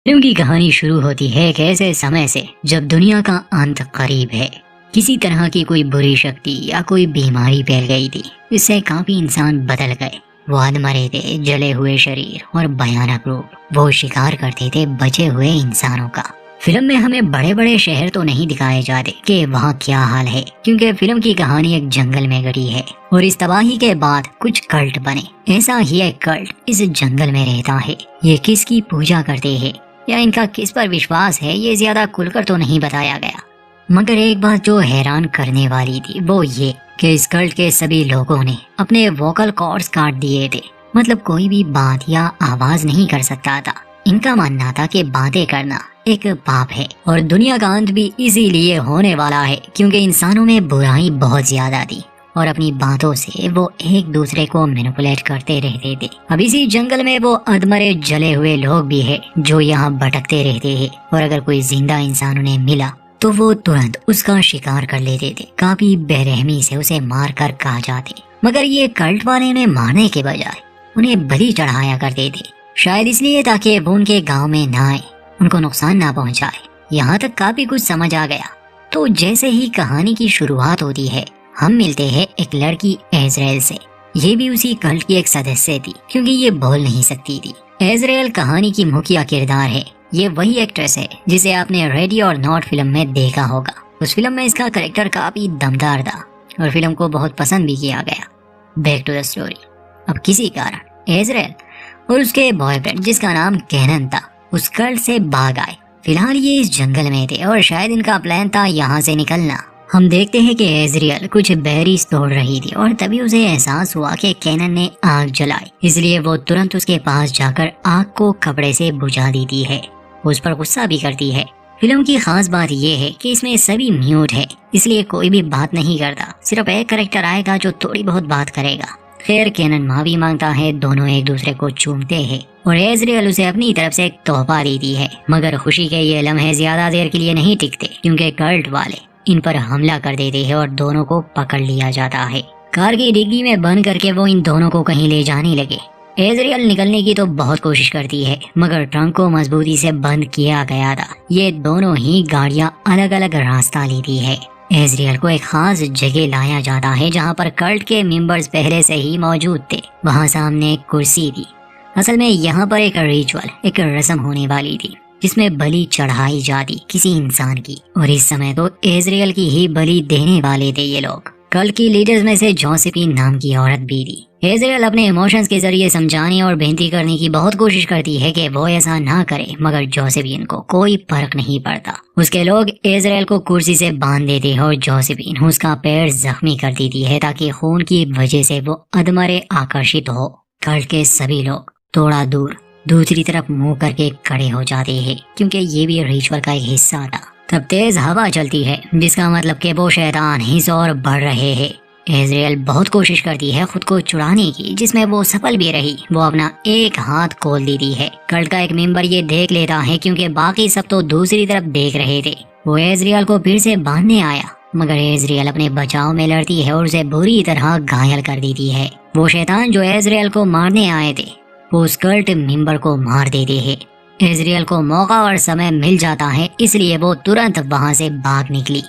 Film की कहानी शुरू होती है एक ऐसे समय से जब दुनिया का अंत करीब है। किसी तरह की कोई बुरी शक्ति या कोई बीमारी फैल गई थी, इससे काफी इंसान बदल गए। वो अधमरे थे, जले हुए शरीर और भयानक रूप। वो शिकार करते थे बचे हुए इंसानों का। फिल्म में हमें बड़े बड़े शहर तो नहीं दिखाए जाते कि वहाँ क्या हाल है, क्योंकि फिल्म की कहानी एक जंगल में घटी है और इस तबाही के बाद कुछ कल्ट बने। ऐसा ही एक कल्ट इस जंगल में रहता है। ये किसकी पूजा करते हैं या इनका किस पर विश्वास है, ये ज्यादा खुलकर तो नहीं बताया गया। मगर एक बात जो हैरान करने वाली थी वो ये कि इस कल्ट के सभी लोगों ने अपने वोकल कॉर्ड्स काट दिए थे। मतलब कोई भी बात या आवाज नहीं कर सकता था। इनका मानना था कि बातें करना एक पाप है और दुनिया का अंत भी इसीलिए होने वाला है क्योंकि इंसानों में बुराई बहुत ज्यादा थी और अपनी बातों से वो एक दूसरे को मैनिपुलेट करते रहते थे। अब इसी जंगल में वो अधमरे जले हुए लोग भी है जो यहाँ भटकते रहते हैं और अगर कोई जिंदा इंसान उन्हें मिला तो वो तुरंत उसका शिकार कर लेते थे। काफी बेरहमी से उसे मार कर खा जाते। मगर ये कल्ट वाले ने मारने के बजाय उन्हें बलि चढ़ाया करते थे, शायद इसलिए ताकि वो उनके गाँव में न आए, उनको नुकसान ना पहुँचाए। यहाँ तक काफी कुछ समझ आ गया। तो जैसे ही कहानी की शुरुआत होती है हम मिलते हैं एक लड़की एजरेल से। ये भी उसी कल्ट की एक सदस्य थी क्योंकि ये बोल नहीं सकती थी। एजरेल कहानी की मुखिया किरदार है। ये वही एक्ट्रेस है जिसे आपने रेडी और नॉट फिल्म में देखा होगा। उस फिल्म में इसका कैरेक्टर काफी दमदार था और फिल्म को बहुत पसंद भी किया गया। Back to the story. अब किसी कारण एजरेल और उसके बॉयफ्रेंड जिसका नाम कैनन था उस कल्ट से भाग आए। फिलहाल ये इस जंगल में थे और शायद इनका प्लान था यहाँ से निकलना। हम देखते हैं कि एजरियल कुछ बेरीज तोड़ रही थी और तभी उसे एहसास हुआ कि कैनन ने आग जलाई, इसलिए वो तुरंत उसके पास जाकर आग को कपड़े से बुझा देती है। उस पर गुस्सा भी करती है। फिल्म की खास बात ये है कि इसमें सभी म्यूट है, इसलिए कोई भी बात नहीं करता। सिर्फ एक कैरेक्टर आएगा जो थोड़ी बहुत बात करेगा। खैर कैनन माफी मांगता है, दोनों एक दूसरे को चूमते हैं और एजरियल उसे अपनी तरफ से एक तोहफा देती है। मगर खुशी के ये लम्हे ज्यादा देर के लिए नहीं टिकते क्योंकि कल्ट वाले इन पर हमला कर देते हैं और दोनों को पकड़ लिया जाता है। कार की डिग्गी में बंद करके वो इन दोनों को कहीं ले जाने लगे। एजरियल निकलने की तो बहुत कोशिश करती है मगर ट्रंक को मजबूती से बंद किया गया था। ये दोनों ही गाड़ियां अलग अलग रास्ता लेती है। एजरियल को एक खास जगह लाया जाता है जहाँ पर कल्ट के मेंबर्स पहले से ही मौजूद थे। वहाँ सामने एक कुर्सी थी। असल में यहाँ पर एक रिचुअल, एक रस्म होने वाली थी जिसमें बलि चढ़ाई जाती किसी इंसान की, और इस समय तो एजरियल की ही बलि देने वाले थे ये लोग। कल्ट की लीडर्स में से जोसेफिन नाम की औरत भी थी। एजरियल अपने इमोशंस के जरिए समझाने और बेनती करने की बहुत कोशिश करती है कि वो ऐसा ना करे, मगर जोसेफिन को कोई फर्क नहीं पड़ता। उसके लोग एजरियल को कुर्सी से बांध देते हैं और जोसेफिन उसका पैर जख्मी कर देती है ताकि खून की वजह से वो अधमरे आकर्षित हो। कल्ट के सभी लोग थोड़ा दूर दूसरी तरफ मुंह करके खड़े हो जाते हैं क्योंकि ये भी रिचुअल का एक हिस्सा था। तब तेज हवा चलती है जिसका मतलब कि वो शैतान हिस्स और बढ़ रहे हैं। एजरियल बहुत कोशिश करती है खुद को छुड़ाने की, जिसमें वो सफल भी रही। वो अपना एक हाथ खोल देती है। कल्ट का एक मेंबर ये देख लेता है क्योंकि बाकी सब तो दूसरी तरफ देख रहे थे। वो एजरियल को फिर से बांधने आया मगर एजरियल अपने बचाव में लड़ती है और उसे बुरी तरह घायल कर देती है। वो शैतान जो एजरियल को मारने आए थे वो उस कल्ट मेंबर को मार देते हैं। एजरियल को मौका और समय मिल जाता है, इसलिए वो तुरंत वहां से भाग निकली।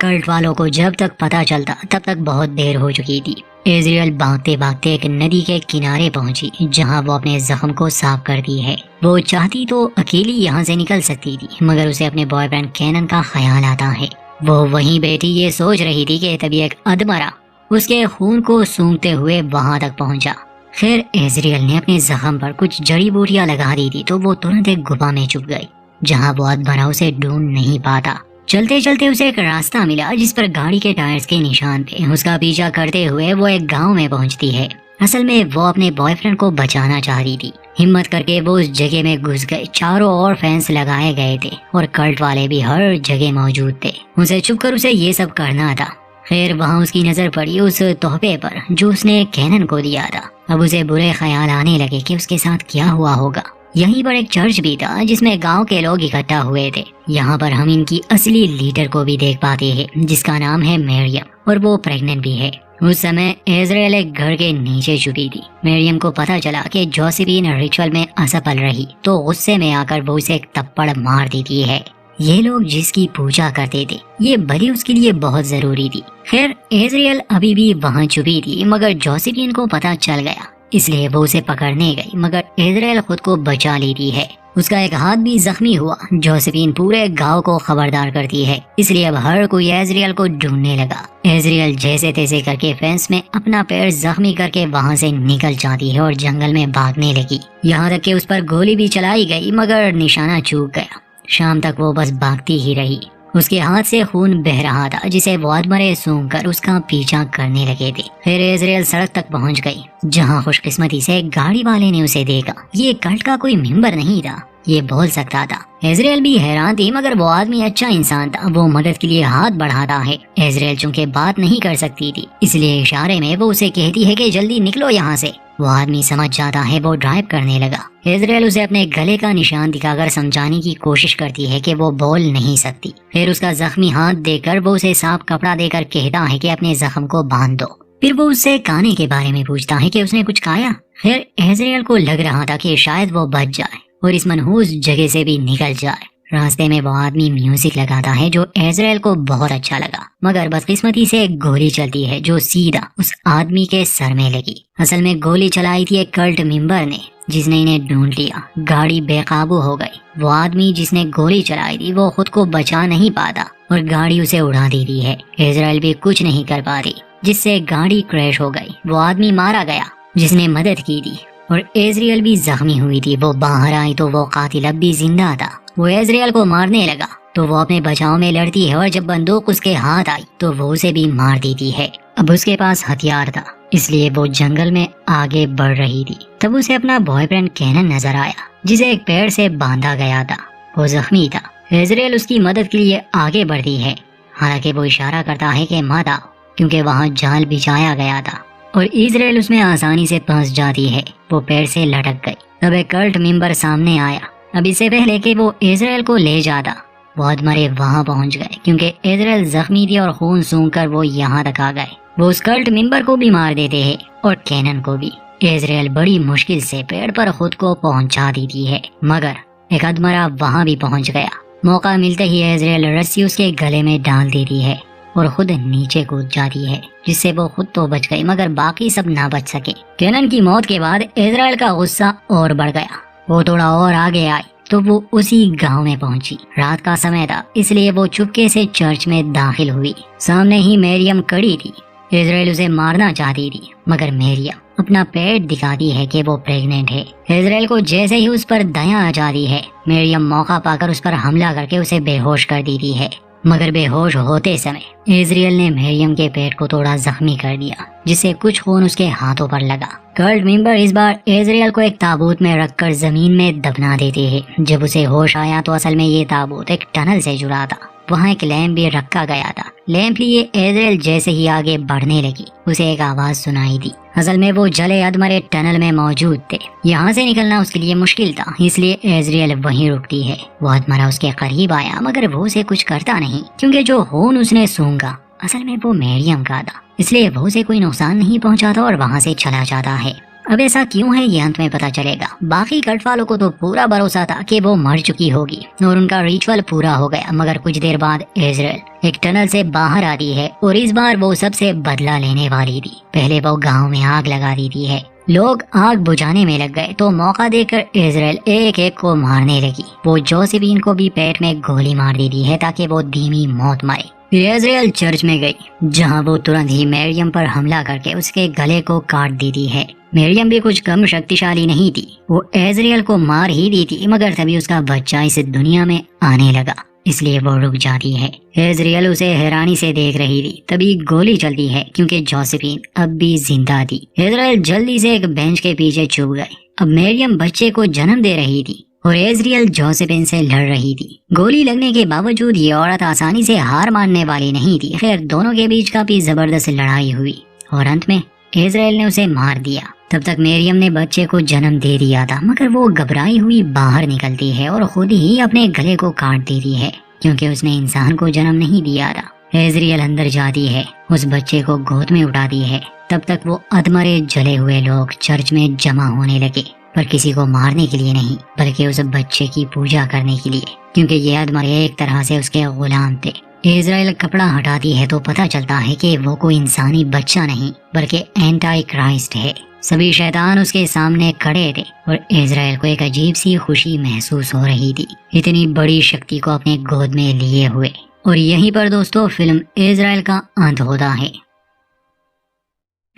कल्ट वालों को जब तक पता चलता तब तक बहुत देर हो चुकी थी। एजरियल भागते भागते एक नदी के किनारे पहुंची जहां वो अपने जख्म को साफ करती है। वो चाहती तो अकेली यहाँ से निकल सकती थी मगर उसे अपने बॉयफ्रेंड कैनन का ख्याल आता है। वो वहीं बैठी ये सोच रही थी कि तभी एक अधमरा उसके खून को सूंघते हुए वहां तक पहुंचा। फिर एजरियल ने अपने जख्म पर कुछ जड़ी बूटियां लगा दी थी तो वो तुरंत एक गुफा में छुप गई जहां वो अधमरा उसे ढूंढ नहीं पाता। चलते चलते उसे एक रास्ता मिला जिस पर गाड़ी के टायर्स के निशान थे। उसका पीछा करते हुए वो एक गांव में पहुंचती है। असल में वो अपने बॉयफ्रेंड को बचाना चाह रही थी। हिम्मत करके वो उस जगह में घुस गए। चारों ओर फेंस लगाए गए थे और कल्ट वाले भी हर जगह मौजूद थे। उसे छुप कर उसे ये सब करना था। फिर वहाँ उसकी नजर पड़ी उस तोहफे पर जो उसने कैनन को दिया था। अब उसे बुरे ख्याल आने लगे कि उसके साथ क्या हुआ होगा। यहीं पर एक चर्च भी था जिसमें गांव के लोग इकट्ठा हुए थे। यहाँ पर हम इनकी असली लीडर को भी देख पाते हैं जिसका नाम है मरियम और वो प्रेग्नेंट भी है। उस समय इजराइल एक घर के नीचे छुपी थी। मरियम को पता चला कि जोसेफीन रिचुअल में असफल रही तो गुस्से में आकर वो उसे एक थप्पड़ मार देती है। ये लोग जिसकी पूजा करते थे, ये बलि उसके लिए बहुत जरूरी थी। खैर इजराइल अभी भी वहाँ छुपी थी, मगर जोसेफीन को पता चल गया, इसलिए वो उसे पकड़ने गई, मगर इजराइल खुद को बचा लेती है। उसका एक हाथ भी जख्मी हुआ। जोसेफीन पूरे गांव को खबरदार करती है, इसलिए अब हर कोई इजराइल को ढूंढने लगा। इजराइल जैसे तैसे करके फेंस में अपना पैर जख्मी करके वहां से निकल जाती है और जंगल में भागने लगी। यहाँ तक कि उस पर गोली भी चलाई गई, मगर निशाना चूक गया। शाम तक वो बस भागती ही रही। उसके हाथ से खून बह रहा था, जिसे वो अधमरे सूंघ कर उसका पीछा करने लगे थे। फिर इजराइल सड़क तक पहुंच गई, जहां खुशकिस्मती से गाड़ी वाले ने उसे देखा। ये कल्ट का कोई मेंबर नहीं था, ये बोल सकता था। इजराइल भी हैरान थी, मगर वो आदमी अच्छा इंसान था, वो मदद के लिए हाथ बढ़ाता है। इजराइल चूंकि बात नहीं कर सकती थी, इसलिए इशारे में वो उसे कहती है कि जल्दी निकलो यहाँ से। वो आदमी समझ जाता है, वो ड्राइव करने लगा। इजराइल उसे अपने गले का निशान दिखाकर समझाने की कोशिश करती है कि वो बोल नहीं सकती। फिर उसका जख्मी हाथ देकर वो उसे साफ कपड़ा देकर कहता है कि अपने जख्म को बांध दो। फिर वो उससे खाने के बारे में पूछता है कि उसने कुछ खाया। फिर इजराइल को लग रहा था कि शायद वो बच जाए और इस मनहूस जगह से भी निकल जाए। रास्ते में वो आदमी म्यूजिक लगाता है, जो इजराइल को बहुत अच्छा लगा, मगर बदकिस्मती से एक गोली चलती है जो सीधा उस आदमी के सर में लगी। असल में गोली चलाई थी एक कल्ट मेंबर ने, जिसने इन्हें ढूंढ लिया। गाड़ी बेकाबू हो गई। वो आदमी जिसने गोली चलाई थी वो खुद को बचा नहीं पाता और गाड़ी उसे उड़ा देती है। इजराइल भी कुछ नहीं कर पाती, जिससे गाड़ी क्रैश हो गई। वो आदमी मारा गया जिसने मदद की थी और इजराइल भी जख्मी हुई थी। वो बाहर आई तो वो कातिल अब भी जिंदा था। वो इजराइल को मारने लगा तो वो अपने बचाव में लड़ती है और जब बंदूक उसके हाथ आई तो वो उसे भी मार देती है। अब उसके पास हथियार था, इसलिए वो जंगल में आगे बढ़ रही थी। तब उसे अपना बॉयफ्रेंड कैनन नजर आया, जिसे एक पेड़ से बांधा गया था। वो जख्मी था। इजराइल उसकी मदद के लिए आगे बढ़ती है, हालांकि वो इशारा करता है कि मत आओ, क्योंकि वहाँ जाल बिछाया गया था और इजराइल उसमें आसानी से फंस जाती है। वो पेड़ से लटक गई। तब एक कल्ट मेंबर सामने आया। अब इससे पहले कि वो इजराइल को ले जाता, वो अधमरे वहाँ पहुँच गए, क्योंकि इजराइल जख्मी थी और खून सूंघकर वो यहाँ तक आ गए। वो उस कल्ट मेंबर को भी मार देते हैं और कैनन को भी। इजराइल बड़ी मुश्किल से पेड़ पर खुद को पहुँचा देती है, मगर एक अधमरा वहाँ भी पहुँच गया। मौका मिलते ही इजराइल रस्सी उसके गले में डाल देती है और खुद नीचे कूद जाती है, जिससे वो खुद तो बच गई, मगर बाकी सब ना बच सके। कैनन की मौत के बाद इजराइल का गुस्सा और बढ़ गया। वो थोड़ा और आगे आई तो वो उसी गांव में पहुंची। रात का समय था, इसलिए वो चुपके से चर्च में दाखिल हुई। सामने ही मरियम खड़ी थी। इजराइल उसे मारना चाहती थी, मगर मरियम अपना पेट दिखाती है कि वो प्रेग्नेंट है। इजराइल को जैसे ही उस पर दया आ जाती है, मरियम मौका पाकर उस पर हमला करके उसे बेहोश कर देती है। मगर बेहोश होते समय इजराइल ने मरियम के पेट को थोड़ा जख्मी कर दिया, जिससे कुछ खून उसके हाथों पर लगा। कल्ट मेंबर इस बार इजराइल को एक ताबूत में रखकर जमीन में दफना देते हैं। जब उसे होश आया तो असल में ये ताबूत एक टनल से जुड़ा था। वहाँ एक लैंप भी रखा गया था। लैंप लिए इजराइल जैसे ही आगे बढ़ने लगी, उसे एक आवाज सुनाई दी। असल में वो जले अधमरे टनल में मौजूद थे। यहाँ से निकलना उसके लिए मुश्किल था, इसलिए इजराइल वहीं रुकती है। वो अधमरा उसके करीब आया, मगर वो उसे कुछ करता नहीं, क्योंकि जो खून उसने सूंघा असल में वो मरियम का था, इसलिए वो उसे कोई नुकसान नहीं पहुँचाता और वहाँ से चला जाता है। अब ऐसा क्यों है ये अंत में पता चलेगा। बाकी कल्ट वालों को तो पूरा भरोसा था कि वो मर चुकी होगी और उनका रिचुअल पूरा हो गया, मगर कुछ देर बाद इजराइल एक टनल से बाहर आती है और इस बार वो सबसे बदला लेने वाली थी। पहले वो गांव में आग लगा देती है। लोग आग बुझाने में लग गए तो मौका देकर इजराइल एक एक को मारने लगी। वो जोसेफीन को भी पेट में गोली मार देती है ताकि वो धीमी मौत मरे। इजराइल चर्च में गई, जहां वो तुरंत ही मरियम पर हमला करके उसके गले को काट देती है। मरियम भी कुछ कम शक्तिशाली नहीं थी, वो इजराइल को मार ही दी थी, मगर तभी उसका बच्चा इस दुनिया में आने लगा, इसलिए वो रुक जाती है। इजराइल उसे हैरानी से देख रही थी, तभी गोली चलती है, क्योंकि जोसेफीन अब भी जिंदा थी। इजराइल जल्दी से एक बेंच के पीछे छुप गई। अब मरियम बच्चे को जन्म दे रही थी और इजराइल जोसेफीन से लड़ रही थी। गोली लगने के बावजूद ये औरत आसानी से हार मानने वाली नहीं थी। खैर दोनों के बीच काफी जबरदस्त लड़ाई हुई और अंत में इजराइल ने उसे मार दिया। तब तक मरियम ने बच्चे को जन्म दे दिया था, मगर वो घबराई हुई बाहर निकलती है और खुद ही अपने गले को काट देती है, क्योंकि उसने इंसान को जन्म नहीं दिया था। ایزریل اندر جاتی ہے، اس بچے کو گود میں اٹھاتی ہے۔ تب تک وہ ادمرے جلے ہوئے لوگ چرچ میں جمع ہونے لگے، پر کسی کو مارنے کے لیے نہیں بلکہ اس بچے کی پوجا کرنے کے لیے، کیونکہ یہ ادمرے ایک طرح سے اس کے غلام تھے۔ اسرائیل کپڑا ہٹاتی ہے تو پتہ چلتا ہے کہ وہ کوئی انسانی بچہ نہیں بلکہ اینٹائی کرائسٹ ہے۔ سبھی شیطان اس کے سامنے کھڑے تھے اور اسرائیل کو ایک عجیب سی خوشی محسوس ہو رہی تھی، اتنی بڑی شکتی کو اپنے گود میں لیے ہوئے۔ اور یہیں پر دوستو فلم اسرائیل کا انت ہوتا ہے۔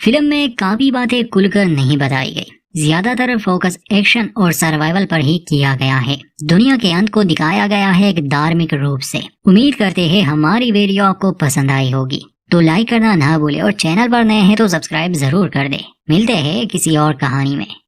فلم میں کافی باتیں کھل کر نہیں بتائی گئی، زیادہ تر فوکس ایکشن اور سروائیول پر ہی کیا گیا ہے۔ دنیا کے انت کو دکھایا گیا ہے ایک دھارمک روپ سے۔ امید کرتے ہیں ہماری ویڈیو آپ کو پسند آئی ہوگی، تو لائک کرنا نہ بھولے اور چینل پر نئے ہیں تو سبسکرائب ضرور کر دیں۔ ملتے ہیں کسی اور کہانی میں۔